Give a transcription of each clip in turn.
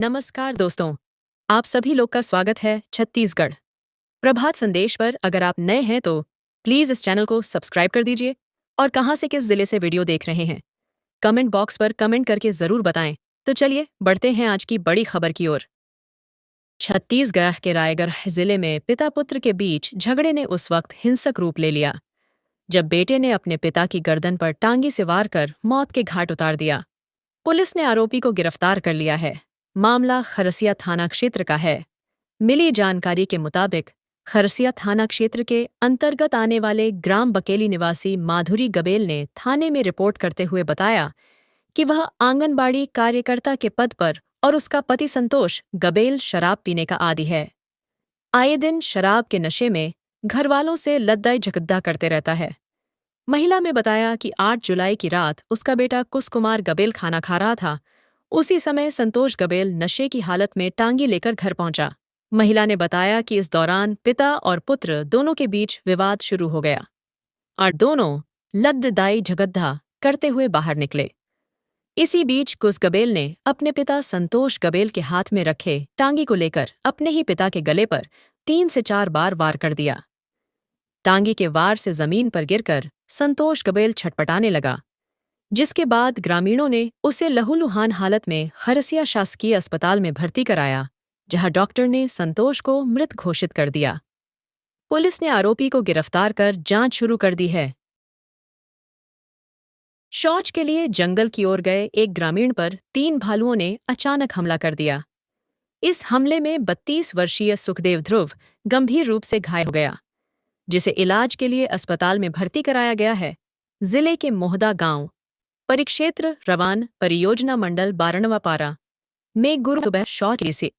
नमस्कार दोस्तों, आप सभी लोग का स्वागत है छत्तीसगढ़ प्रभात संदेश पर। अगर आप नए हैं तो प्लीज़ इस चैनल को सब्सक्राइब कर दीजिए और कहाँ से किस जिले से वीडियो देख रहे हैं कमेंट बॉक्स पर कमेंट करके ज़रूर बताएं। तो चलिए बढ़ते हैं आज की बड़ी खबर की ओर। छत्तीसगढ़ के रायगढ़ जिले में पिता पुत्र के बीच झगड़े ने उस वक्त हिंसक रूप ले लिया जब बेटे ने अपने पिता की गर्दन पर टांगी से वार कर मौत के घाट उतार दिया। पुलिस ने आरोपी को गिरफ्तार कर लिया है। मामला खरसिया थाना क्षेत्र का है। मिली जानकारी के मुताबिक खरसिया थाना क्षेत्र के अंतर्गत आने वाले ग्राम बकेली निवासी माधुरी गबेल ने थाने में रिपोर्ट करते हुए बताया कि वह आंगनबाड़ी कार्यकर्ता के पद पर और उसका पति संतोष गबेल शराब पीने का आदी है। आए दिन शराब के नशे में घरवालों से लद्दाई झगद्दा करते रहता है। महिला ने बताया कि 8 जुलाई की रात उसका बेटा कुश कुमार गबेल खाना खा रहा था। उसी समय संतोष गबेल नशे की हालत में टांगी लेकर घर पहुंचा। महिला ने बताया कि इस दौरान पिता और पुत्र दोनों के बीच विवाद शुरू हो गया और दोनों लद्दाई झगद्दा करते हुए बाहर निकले। इसी बीच कुश गबेल ने अपने पिता संतोष गबेल के हाथ में रखे टांगी को लेकर अपने ही पिता के गले पर 3 से 4 बार वार कर दिया। टांगी के वार से जमीन पर गिरकर संतोष गबेल छटपटाने लगा, जिसके बाद ग्रामीणों ने उसे लहूलुहान हालत में खरसिया शासकीय अस्पताल में भर्ती कराया, जहां डॉक्टर ने संतोष को मृत घोषित कर दिया। पुलिस ने आरोपी को गिरफ्तार कर जांच शुरू कर दी है। शौच के लिए जंगल की ओर गए एक ग्रामीण पर 3 भालुओं ने अचानक हमला कर दिया। इस हमले में 32 वर्षीय सुखदेव ध्रुव गंभीर रूप से घायल हो गया, जिसे इलाज के लिए अस्पताल में भर्ती कराया गया है। जिले के मोहदा गांव परिक्षेत्र रवान परियोजना मंडल बारणवापारा में गुरु सुबह शौच से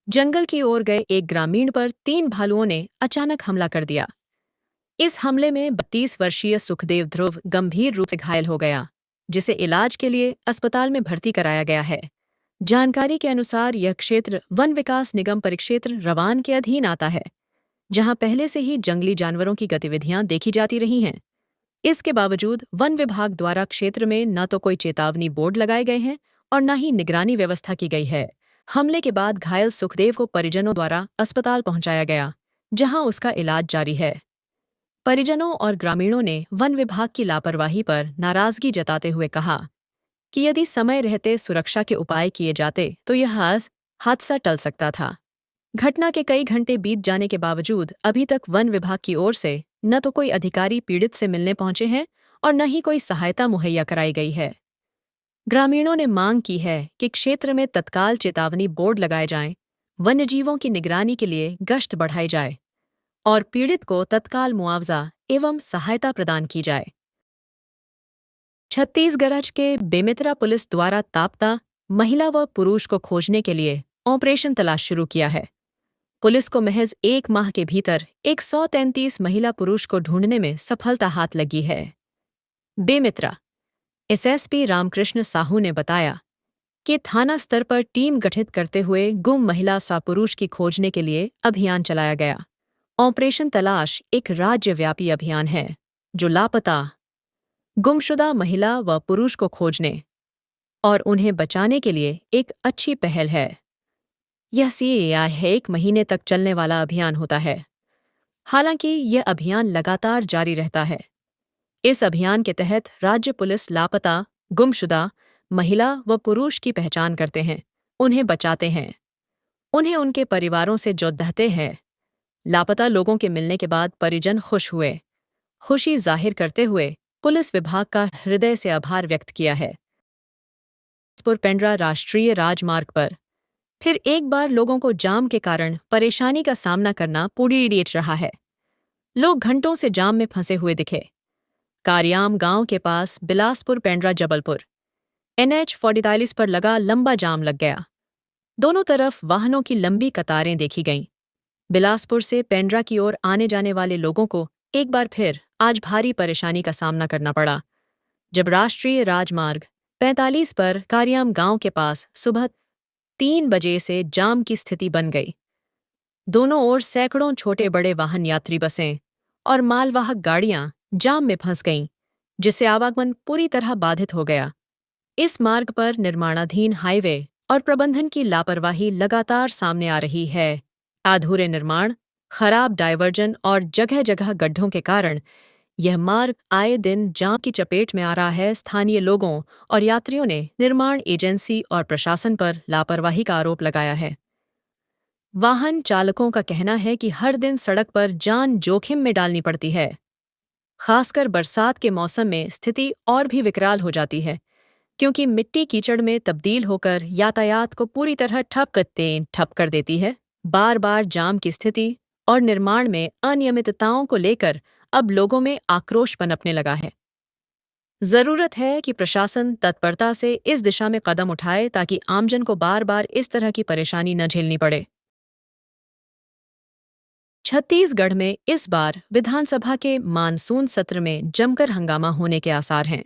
जंगल की ओर गए एक ग्रामीण पर 3 भालुओं ने अचानक हमला कर दिया। इस हमले में 32 वर्षीय सुखदेव ध्रुव गंभीर रूप से घायल हो गया, जिसे इलाज के लिए अस्पताल में भर्ती कराया गया है। जानकारी के अनुसार यह क्षेत्र वन विकास निगम परिक्षेत्र रवान के अधीन आता है, जहां पहले से ही जंगली जानवरों की गतिविधियां देखी जाती रही हैं। इसके बावजूद वन विभाग द्वारा क्षेत्र में न तो कोई चेतावनी बोर्ड लगाए गए हैं और न ही निगरानी व्यवस्था की गई है। हमले के बाद घायल सुखदेव को परिजनों द्वारा अस्पताल पहुंचाया गया, जहां उसका इलाज जारी है। परिजनों और ग्रामीणों ने वन विभाग की लापरवाही पर नाराजगी जताते हुए कहा कि यदि समय रहते सुरक्षा के उपाय किए जाते तो यह हादसा टल सकता था। घटना के कई घंटे बीत जाने के बावजूद अभी तक वन विभाग की ओर से न तो कोई अधिकारी पीड़ित से मिलने पहुंचे हैं और न ही कोई सहायता मुहैया कराई गई है। ग्रामीणों ने मांग की है कि क्षेत्र में तत्काल चेतावनी बोर्ड लगाए जाएं, वन्यजीवों की निगरानी के लिए गश्त बढ़ाई जाए और पीड़ित को तत्काल मुआवजा एवं सहायता प्रदान की जाए। छत्तीसगढ़ के बेमेतरा पुलिस द्वारा तापता महिला व पुरुष को खोजने के लिए ऑपरेशन तलाश शुरू किया है। पुलिस को महज 1 माह के भीतर 133 महिला पुरुष को ढूंढने में सफलता हाथ लगी है। बेमेतरा एसएसपी रामकृष्ण साहू ने बताया कि थाना स्तर पर टीम गठित करते हुए गुम महिला सा पुरुष की खोजने के लिए अभियान चलाया गया। ऑपरेशन तलाश एक राज्यव्यापी अभियान है जो लापता गुमशुदा महिला व पुरुष को खोजने और उन्हें बचाने के लिए एक अच्छी पहल है। यह सीएआई है 1 महीने तक चलने वाला अभियान होता है। हालांकि यह अभियान लगातार जारी रहता है। इस अभियान के तहत राज्य पुलिस लापता गुमशुदा महिला व पुरुष की पहचान करते हैं, उन्हें बचाते हैं, उन्हें उनके परिवारों से जोड़ते हैं। लापता लोगों के मिलने के बाद परिजन खुश हुए। खुशी जाहिर करते हुए पुलिस विभाग का हृदय से आभार व्यक्त किया है। पेंड्रा राष्ट्रीय राजमार्ग पर फिर एक बार लोगों को जाम के कारण परेशानी का सामना करना पड़ी रहा है। लोग घंटों से जाम में फंसे हुए दिखे। कारियाम गांव के पास बिलासपुर पेंड्रा जबलपुर NH 44 पर लगा लंबा जाम लग गया। दोनों तरफ वाहनों की लंबी कतारें देखी गईं। बिलासपुर से पेंड्रा की ओर आने जाने वाले लोगों को एक बार फिर आज भारी परेशानी का सामना करना पड़ा, जब राष्ट्रीय राजमार्ग 45 पर कारियाम गांव के पास सुबह 3 बजे से जाम की स्थिति बन गई। दोनों ओर सैकड़ों छोटे बड़े वाहन यात्री बसें और मालवाहक गाड़ियां जाम में फंस गईं, जिससे आवागमन पूरी तरह बाधित हो गया। इस मार्ग पर निर्माणाधीन हाईवे और प्रबंधन की लापरवाही लगातार सामने आ रही है। अधूरे निर्माण, खराब डायवर्जन और जगह जगह गड्ढों के कारण यह मार्ग आए दिन जाम की चपेट में आ रहा है। स्थानीय लोगों और यात्रियों ने निर्माण एजेंसी और प्रशासन पर लापरवाही का आरोप लगाया है। वाहन चालकों का कहना है कि हर दिन सड़क पर जान जोखिम में डालनी पड़ती है। खासकर बरसात के मौसम में स्थिति और भी विकराल हो जाती है, क्योंकि मिट्टी कीचड़ में तब्दील होकर यातायात को पूरी तरह ठप कर देती है। बार बार जाम की स्थिति और निर्माण में अनियमितताओं को लेकर अब लोगों में आक्रोश पनपने लगा है। जरूरत है कि प्रशासन तत्परता से इस दिशा में कदम उठाए ताकि आमजन को बार बार इस तरह की परेशानी न झेलनी पड़े। छत्तीसगढ़ में इस बार विधानसभा के मानसून सत्र में जमकर हंगामा होने के आसार हैं।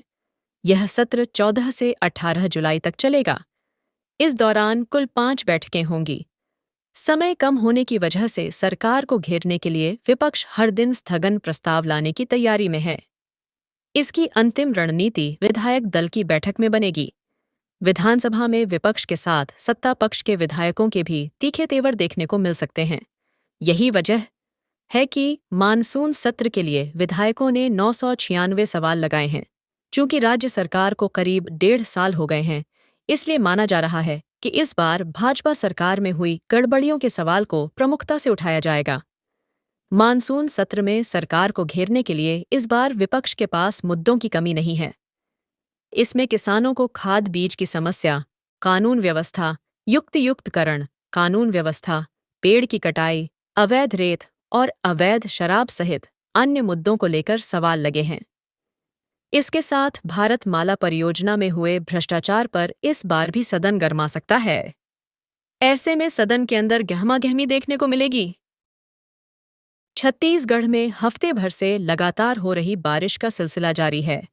यह सत्र 14 से 18 जुलाई तक चलेगा। इस दौरान कुल 5 बैठकें होंगी। समय कम होने की वजह से सरकार को घेरने के लिए विपक्ष हर दिन स्थगन प्रस्ताव लाने की तैयारी में है। इसकी अंतिम रणनीति विधायक दल की बैठक में बनेगी। विधानसभा में विपक्ष के साथ सत्ता पक्ष के विधायकों के भी तीखे तेवर देखने को मिल सकते हैं। यही वजह है कि मानसून सत्र के लिए विधायकों ने 996 सवाल लगाए हैं। चूंकि राज्य सरकार को करीब 1.5 साल हो गए हैं, इसलिए माना जा रहा है कि इस बार भाजपा सरकार में हुई गड़बड़ियों के सवाल को प्रमुखता से उठाया जाएगा। मानसून सत्र में सरकार को घेरने के लिए इस बार विपक्ष के पास मुद्दों की कमी नहीं है। इसमें किसानों को खाद बीज की समस्या, कानून व्यवस्था, युक्तियुक्तकरण, कानून व्यवस्था, पेड़ की कटाई, अवैध रेत और अवैध शराब सहित अन्य मुद्दों को लेकर सवाल लगे हैं। इसके साथ भारत माला परियोजना में हुए भ्रष्टाचार पर इस बार भी सदन गरमा सकता है। ऐसे में सदन के अंदर गहमागहमी देखने को मिलेगी। छत्तीसगढ़ में हफ्ते भर से लगातार हो रही बारिश का सिलसिला जारी है।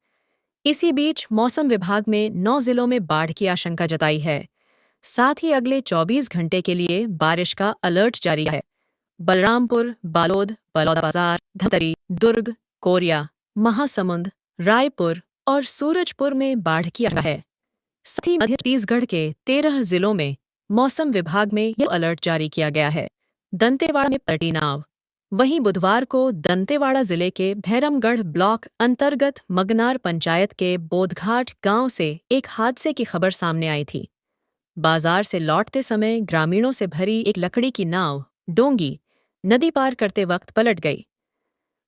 इसी बीच मौसम विभाग में 9 जिलों में बाढ़ की आशंका जताई है। साथ ही अगले 24 घंटे के लिए बारिश का अलर्ट जारी है। बलरामपुर, बालोद, बलौदाबाजार, धमतरी, दुर्ग, कोरिया, महासमुंद, रायपुर और सूरजपुर में बाढ़ की आशंका है। साथ ही मध्य छत्तीसगढ़ के 13 जिलों में मौसम विभाग में यह अलर्ट जारी किया गया है। दंतेवाड़ा में पलटी नाव। वहीं बुधवार को दंतेवाड़ा जिले के भैरमगढ़ ब्लॉक अंतर्गत मगनार पंचायत के बोधघाट गांव से एक हादसे की खबर सामने आई थी। बाजार से लौटते समय ग्रामीणों से भरी एक लकड़ी की नाव डोंगी नदी पार करते वक्त पलट गई।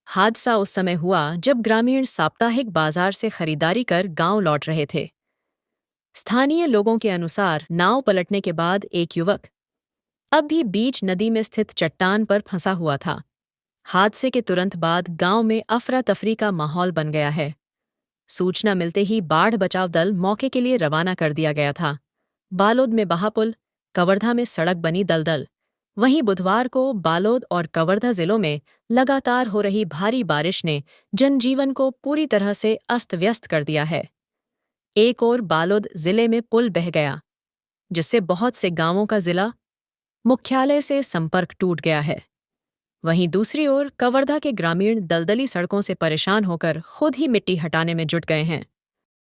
हादसा उस समय हुआ जब ग्रामीण साप्ताहिक बाजार से खरीदारी कर गांव लौट रहे थे। स्थानीय लोगों के अनुसार नाव पलटने के बाद एक युवक अब भी बीच नदी में स्थित चट्टान पर फंसा हुआ था। हादसे के तुरंत बाद गांव में अफरा तफरी का माहौल बन गया है। सूचना मिलते ही बाढ़ बचाव दल मौके के लिए रवाना कर दिया गया था। बालोद में बहापुल, कवर्धा में सड़क बनी दलदल। वहीं बुधवार को बालोद और कवर्धा जिलों में लगातार हो रही भारी बारिश ने जनजीवन को पूरी तरह से अस्त-व्यस्त कर दिया है। एक ओर बालोद जिले में पुल बह गया, जिससे बहुत से गांवों का जिला मुख्यालय से संपर्क टूट गया है। वहीं दूसरी ओर कवर्धा के ग्रामीण दलदली सड़कों से परेशान होकर खुद ही मिट्टी हटाने में जुट गए हैं।